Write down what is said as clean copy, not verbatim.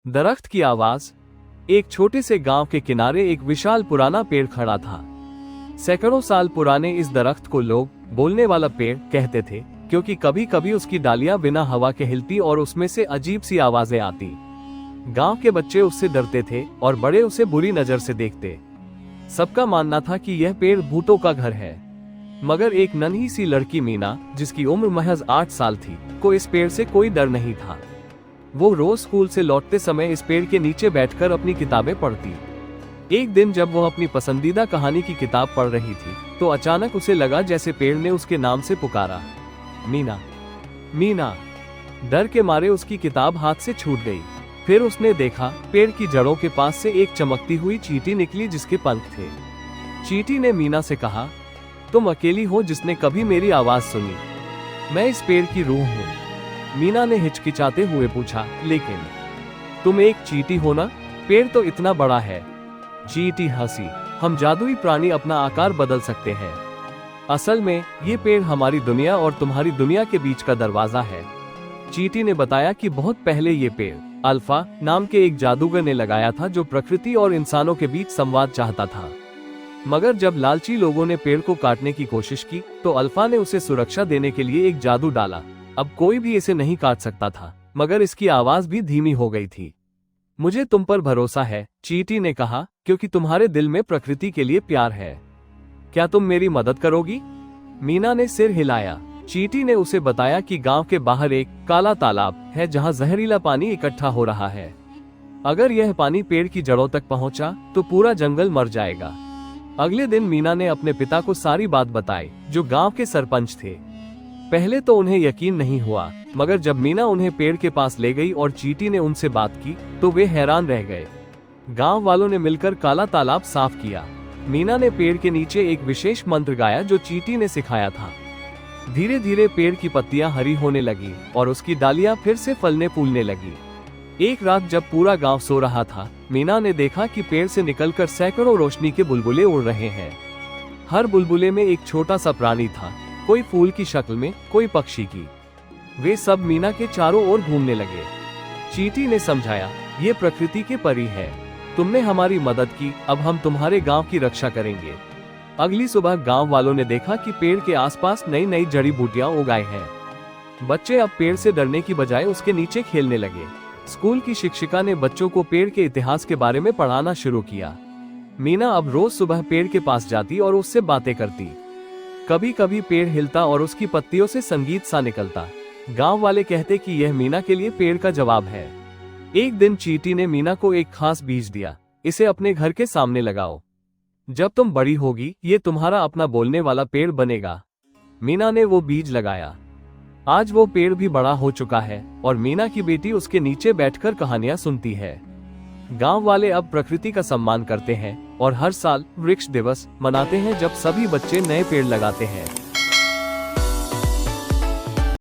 दरख्त की आवाज। एक छोटे से गांव के किनारे एक विशाल पुराना पेड़ खड़ा था। सैकड़ों साल पुराने इस दरख्त को लोग बोलने वाला पेड़ कहते थे, क्योंकि कभी कभी उसकी डालियां बिना हवा के हिलती और उसमें से अजीब सी आवाजें आती। गांव के बच्चे उससे डरते थे और बड़े उसे बुरी नजर से देखते। सबका मानना था कि यह पेड़ भूतों का घर है। मगर एक नन्ही सी लड़की मीना, जिसकी उम्र महज 8 साल थी, को इस पेड़ से कोई डर नहीं था। वो रोज स्कूल से लौटते समय इस पेड़ के नीचे बैठकर अपनी किताबें पढ़ती। एक दिन जब वो अपनी पसंदीदा कहानी की किताब पढ़ रही थी, तो अचानक उसे लगा जैसे पेड़ ने उसके नाम से पुकारा, मीना, मीना। डर के मारे उसकी किताब हाथ से छूट गई। फिर उसने देखा, पेड़ की जड़ों के पास से एक चमकती हुई चींटी निकली जिसके पंख थे। चींटी ने मीना से कहा, तुम अकेली हो जिसने कभी मेरी आवाज सुनी। मैं इस पेड़ की रूह हूँ। मीना ने हिचकिचाते हुए पूछा, लेकिन तुम एक चींटी हो ना? पेड़ तो इतना बड़ा है। चींटी हंसी, हम जादुई प्राणी अपना आकार बदल सकते हैं। असल में ये पेड़ हमारी दुनिया और तुम्हारी दुनिया के बीच का दरवाजा है। चींटी ने बताया कि बहुत पहले ये पेड़ अल्फा नाम के एक जादूगर ने लगाया था, जो प्रकृति और इंसानों के बीच संवाद चाहता था। मगर जब लालची लोगों ने पेड़ को काटने की कोशिश की, तो अल्फा ने उसे सुरक्षा देने के लिए एक जादू डाला। अब कोई भी इसे नहीं काट सकता था, मगर इसकी आवाज भी धीमी हो गई थी। मुझे तुम पर भरोसा है, चींटी ने कहा, क्योंकि तुम्हारे दिल में प्रकृति के लिए प्यार है। क्या तुम मेरी मदद करोगी? मीना ने सिर हिलाया। चींटी ने उसे बताया कि गांव के बाहर एक काला तालाब है जहां जहरीला पानी इकट्ठा हो रहा है। अगर यह पानी पेड़ की जड़ों तक पहुंचा तो पूरा जंगल मर जाएगा। अगले दिन मीना ने अपने पिता को सारी बात बताई, जो गांव के सरपंच थे। पहले तो उन्हें यकीन नहीं हुआ, मगर जब मीना उन्हें पेड़ के पास ले गई और चींटी ने उनसे बात की, तो वे हैरान रह गए। गांव वालों ने मिलकर काला तालाब साफ किया। मीना ने पेड़ के नीचे एक विशेष मंत्र गाया जो चींटी ने सिखाया था। धीरे धीरे पेड़ की पत्तियां हरी होने लगी और उसकी डालियां फिर से फलने फूलने लगी। एक रात जब पूरा गांव सो रहा था, मीना ने देखा कि पेड़ से निकलकर सैकड़ों रोशनी के बुलबुले उड़ रहे हैं। हर बुलबुले में एक छोटा सा प्राणी था, कोई फूल की शक्ल में, कोई पक्षी की। वे सब मीना के चारों ओर घूमने लगे। चींटी ने समझाया, ये प्रकृति के परी है। तुमने हमारी मदद की, अब हम तुम्हारे गांव की रक्षा करेंगे। अगली सुबह गांव वालों ने देखा कि पेड़ के आसपास नई नई जड़ी बूटियां उगाई हैं। बच्चे अब पेड़ से डरने की बजाय उसके नीचे खेलने लगे। स्कूल की शिक्षिका ने बच्चों को पेड़ के इतिहास के बारे में पढ़ाना शुरू किया। मीना अब रोज सुबह पेड़ के पास जाती और उससे बातें करती। कभी कभी पेड़ हिलता और उसकी पत्तियों से संगीत सा निकलता। गांव वाले कहते कि यह मीना के लिए पेड़ का जवाब है। एक दिन चींटी ने मीना को एक खास बीज दिया, इसे अपने घर के सामने लगाओ। जब तुम बड़ी होगी, ये तुम्हारा अपना बोलने वाला पेड़ बनेगा। मीना ने वो बीज लगाया। आज वो पेड़ भी बड़ा हो चुका है और मीना की बेटी उसके नीचे बैठकर कहानियां सुनती है। गांव वाले अब प्रकृति का सम्मान करते हैं और हर साल वृक्ष दिवस मनाते हैं, जब सभी बच्चे नए पेड़ लगाते हैं।